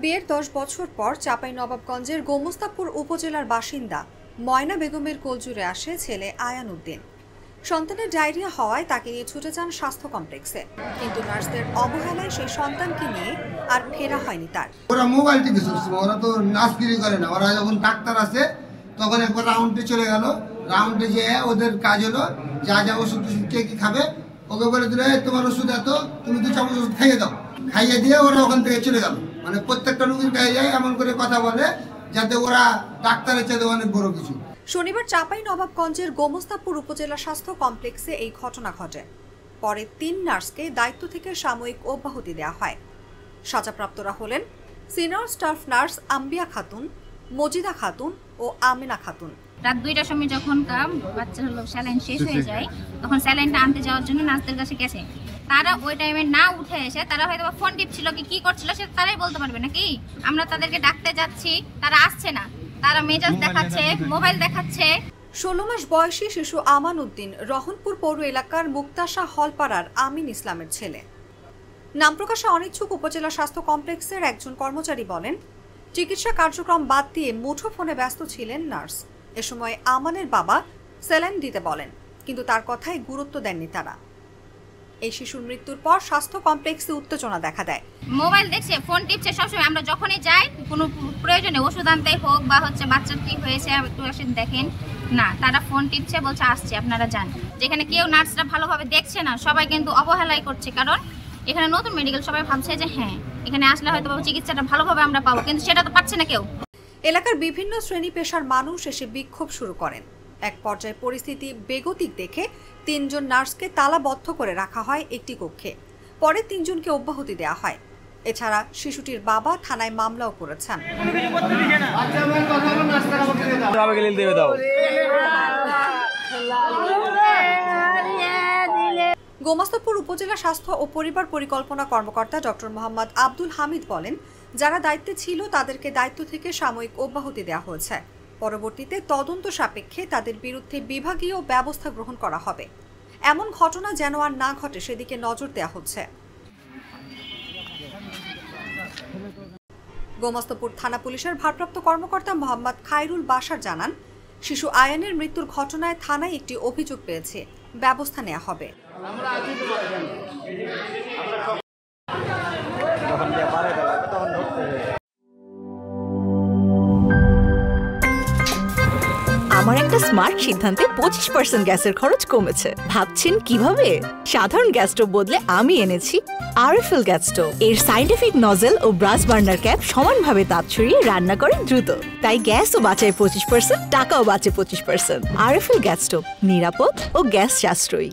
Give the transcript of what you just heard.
বিয়ের 10 বছর পর চাঁপাইনবাবগঞ্জের গোমস্তাপুর উপজেলার বাসিন্দা ময়না বেগমের কোলজুড়ে আসে ছেলে আয়ান উদ্দিন। সন্তানের ডায়রিয়া হওয়ায় তাকে নিয়ে ছুটে যান স্বাস্থ্য কমপ্লেক্সে, কিন্তু নার্সদের অবহেলায় সেই সন্তানকে নিয়ে আর ফেরা হয়নি তার। ওরা মোবাইল টিভি শুনছে, ওরা তো নাচগিরি করে না। ওরা যখন ডাক্তার আসে তখন একবার রাউন্ডে চলে গেল। রাউন্ডে যেয়ে ওদের কাজ হলো যা যা ওষুধ কে কি খাবে ওকে বলে দিলে তোমার ওষুধ এত, তুমি 2 চামচ ওষুধ খাইয়ে দাও। খাইয়ে দিয়ে ওরা ওখান থেকে চলে গেল। মানে প্রত্যেকটা রোগীর গায়ে যায় এমন করে কথা বলে যাতে ওরা ডাক্তারের চেয়ে অনেক বড় কিছু। শনিবার চাঁপাইনবাবগঞ্জের গোমস্তাপুর উপজেলা স্বাস্থ্য কমপ্লেক্সে এই ঘটনা ঘটে। পরে 3 নার্সকে দায়িত্ব থেকে সাময়িক অব্যাহতি দেওয়া হয়। সাজাপ্রাপ্তরা হলেন সিনিয়র স্টাফ নার্স আম্বিয়া খাতুন, মজিদা খাতুন ও আমিনা খাতুন। রাত 2টার সময় যখন বাচ্চার স্যালাইন শেষ হয়ে যায়, তখন স্যালাইনটা আনতে যাওয়ার জন্য নার্সদের কাছে গেছে। তারা ওই টাইমে না উঠে এসে তারা হয়তো ফোন টিপছিল কি করছিল সে তারাই বলতে পারবে নাকি। আমরা তাদেরকে ডাকতে যাচ্ছি, তারা আসছে না, তারা মেজাজ দেখাচ্ছে, মোবাইল দেখাচ্ছে। 16 মাস বয়সী শিশু আমান উদ্দিন রহনপুর পৌর এলাকার মুক্তাশা হলপাড়ার আমিন ইসলামের ছেলে। নাম প্রকাশে অনিচ্ছুক উপজেলা স্বাস্থ্য কমপ্লেক্সের একজন কর্মচারী বলেন, চিকিৎসা কার্যক্রম বাদ দিয়ে মুঠোফোনে ব্যস্ত ছিলেন নার্স। এ সময় আমানের বাবা স্যালাইন দিতে বলেন, কিন্তু তার কথায় গুরুত্ব দেননি তারা। এই শিশুর মৃত্যুর পর স্বাস্থ্য কমপ্লেক্সে উত্তেজনা দেখা দেয়। মোবাইল দেখছে, ফোন টিপছে সবসময়। আমরা যখনই যাই কোনো প্রয়োজনে ওষুধ আনতে হোক বা বাচ্চার কি হয়েছে একটু এসে দেখেন না, তারা ফোন টিপছে, বলছে আসছে আপনারা যান। যেখানে কেউ নার্সরা ভালোভাবে দেখছে না, সবাই কিন্তু অবহেলাই করছে। কারণ এখানে নতুন মেডিকেল, সবাই ভাবছে যে হ্যাঁ এখানে আসলে হয়তো চিকিৎসাটা ভালোভাবে আমরা পাবো, কিন্তু সেটা তো পাচ্ছে না কেউ। এলাকার বিভিন্ন শ্রেণী পেশার মানুষ এসে বিক্ষোভ শুরু করেন। এক পর্যায়ে পরিস্থিতি বেগতিক দেখে 3 জন নার্সকে তালাবদ্ধ করে রাখা হয় একটি কক্ষে। পরে 3 জনকে অব্যাহতি দেওয়া হয়। এছাড়া শিশুটির বাবা থানায় মামলাও করেছেন। গোমস্তাপুর উপজেলা স্বাস্থ্য ও পরিবার পরিকল্পনা কর্মকর্তা ডক্টর মোহাম্মদ আব্দুল হামিদ বলেন, যারা দায়িত্বে ছিল তাদেরকে দায়িত্ব থেকে সাময়িক অব্যাহতি দেওয়া হয়েছে। পরবর্তীতে তদন্ত সাপেক্ষে তাদের বিরুদ্ধে বিভাগীয় ব্যবস্থা গ্রহণ করা হবে। এমন ঘটনা যেন আর না ঘটে সেদিকে নজর দেওয়া হচ্ছে। গোমস্তাপুর থানা পুলিশের ভারপ্রাপ্ত কর্মকর্তা মোহাম্মদ খায়রুল বাশার জানান, শিশু আয়ানের মৃত্যুর ঘটনায় থানায় একটি অভিযোগ পেয়েছে, ব্যবস্থা নেওয়া হবে। আমার একটা স্মার্ট সিদ্ধান্তে 25% গ্যাসের খরচ কমেছে। ভাবছেন কিভাবে? সাধারণ গ্যাস স্টোভ বদলে আমি এনেছি আরএফএল গ্যাস স্টোভ। এর সাইন্টিফিক নজল ও ব্রাস বার্নার ক্যাপ সমানভাবে তাপ ছড়িয়ে রান্না করে দ্রুত, তাই গ্যাসও বাঁচায় 25%, টাকাও বাঁচে 25%। আরএফএল গ্যাস স্টোভ নিরাপদ ও গ্যাস সাশ্রয়ী।